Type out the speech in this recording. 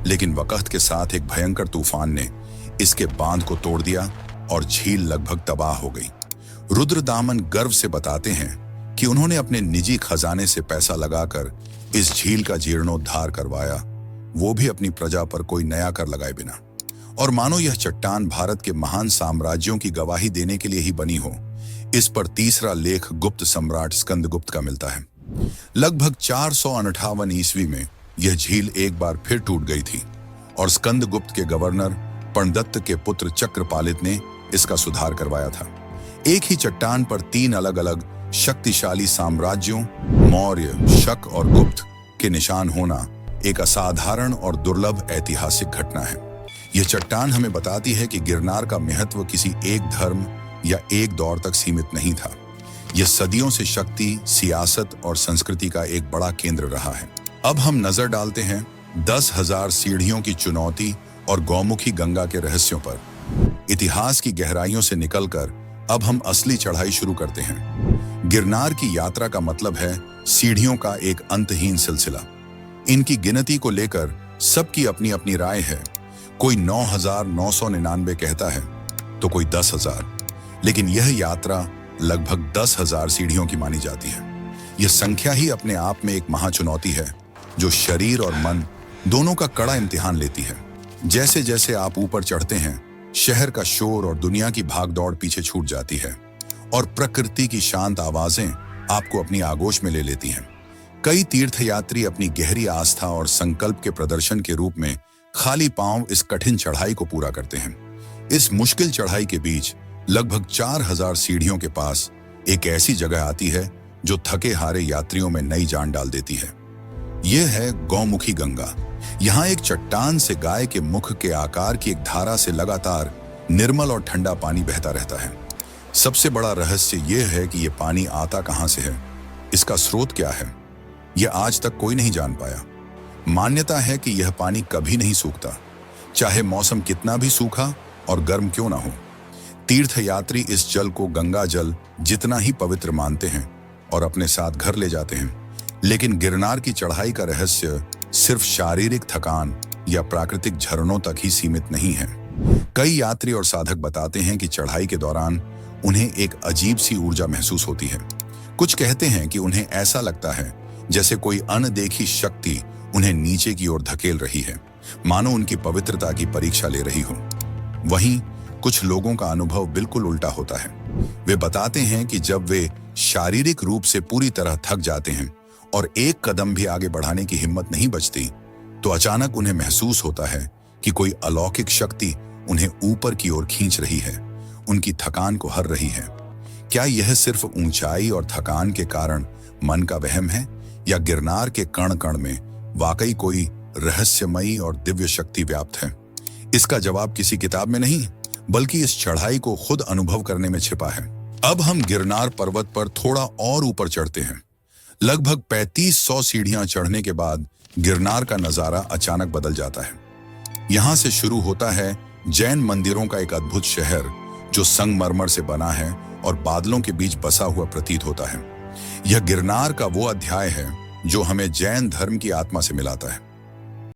लेकिन वक्त के साथ एक भयंकर तूफान ने इसके बांध को तोड़ दिया और झील लगभग तबाह हो गई। रुद्रदामन गर्व से बताते हैं कि उन्होंने अपने निजी खजाने से पैसा लगाकर इस झील का जीर्णोद्धार करवाया, वो भी अपनी प्रजा पर कोई नया कर लगाए बिना। और मानो यह चट्टान भारत के महान साम्राज्यों की गवाही देने के लिए ही बनी हो। इस पर तीसरा लेख गुप्त सम्राट स्कंदगुप्त का मिलता है। लगभग 458 ईस्वी में यह झील एक बार फिर टूट गई थी और स्कंदगुप्त के गवर्नर पर्णदत्त के पुत्र चक्रपालित ने इसका सुधार करवाया था। एक ही चट्टान पर 3 अलग अलग शक्तिशाली साम्राज्यों मौर्य, शक और गुप्त के निशान होना एक असाधारण और दुर्लभ ऐतिहासिक घटना है। यह चट्टान हमें बताती है कि गिरनार का महत्व किसी एक धर्म या एक दौर तक सीमित नहीं था। यह सदियों से शक्ति, सियासत और संस्कृति का एक बड़ा केंद्र रहा है। अब हम नजर डालते हैं 10,000 सीढ़ियों की चुनौती और गौमुखी गंगा के रहस्यों पर। इतिहास की गहराइयों से निकलकर अब हम असली चढ़ाई शुरू करते हैं। गिरनार की यात्रा का मतलब है सीढ़ियों का एक अंतहीन सिलसिला। इनकी गिनती को लेकर सबकी अपनी अपनी राय है। कोई 9,999 कहता है तो कोई 10,000, लेकिन यह यात्रा लगभग 10,000 सीढ़ियों की मानी जाती है। यह संख्या ही अपने आप में एक महाचुनौती है जो शरीर और मन दोनों का कड़ा इम्तिहान लेती है। जैसे जैसे आप ऊपर चढ़ते हैं, शहर का शोर और दुनिया की भागदौड़ पीछे छूट जाती है और प्रकृति की शांत आवाजें आपको अपनी आगोश में ले लेती हैं। कई तीर्थयात्री अपनी गहरी आस्था और संकल्प के प्रदर्शन के रूप में खाली पांव इस कठिन चढ़ाई को पूरा करते हैं। इस मुश्किल चढ़ाई के बीच लगभग 4,000 सीढ़ियों के पास एक ऐसी जगह आती है जो थके हारे यात्रियों में नई जान डाल देती है। यह है गौमुखी गंगा। यहाँ एक चट्टान से गाय के मुख के आकार की एक धारा से लगातार निर्मल और ठंडा पानी बहता रहता है। सबसे बड़ा रहस्य यह है कि यह पानी आता कहां से है, इसका स्रोत क्या है, यह आज तक कोई नहीं जान पाया। मान्यता है कि यह पानी कभी नहीं सूखता, चाहे मौसम कितना भी सूखा और गर्म क्यों ना हो। तीर्थयात्री इस जल को गंगा जल जितना ही पवित्र मानते हैं और अपने साथ घर ले जाते हैं। लेकिन गिरनार की चढ़ाई का रहस्य सिर्फ शारीरिक थकान या प्राकृतिक झरनों तक ही सीमित नहीं है। कई यात्री और साधक बताते हैं कि चढ़ाई के दौरान उन्हें एक अजीब सी ऊर्जा महसूस होती है। कुछ कहते हैं कि उन्हें ऐसा लगता है जैसे कोई अनदेखी शक्ति उन्हें नीचे की ओर धकेल रही है, मानो उनकी पवित्रता की परीक्षा ले रही हो। वहीं कुछ लोगों का अनुभव बिल्कुल उल्टा होता है। वे बताते हैं कि जब वे शारीरिक रूप से पूरी तरह थक जाते हैं और एक कदम भी आगे बढ़ाने की हिम्मत नहीं बचती, तो अचानक उन्हें महसूस होता है कि कोई अलौकिक शक्ति उन्हें ऊपर की ओर खींच रही है, उनकी थकान को हर रही है। क्या यह सिर्फ ऊंचाई और थकान के कारण मन का वहम है, या गिरनार के कण कण में वाकई कोई रहस्यमयी और दिव्य शक्ति व्याप्त है? इसका जवाब किसी किताब में नहीं, बल्कि इस चढ़ाई को खुद अनुभव करने में छिपा है। अब हम गिरनार पर्वत पर थोड़ा और ऊपर चढ़ते हैं। लगभग 3500 सीढ़ियां चढ़ने के बाद गिरनार का नजारा अचानक बदल जाता है। यहां से शुरू होता है जैन मंदिरों का एक अद्भुत शहर जो संगमरमर से बना है और बादलों के बीच बसा हुआ प्रतीत होता है। यह गिरनार का वो अध्याय है जो हमें जैन धर्म की आत्मा से मिलाता है।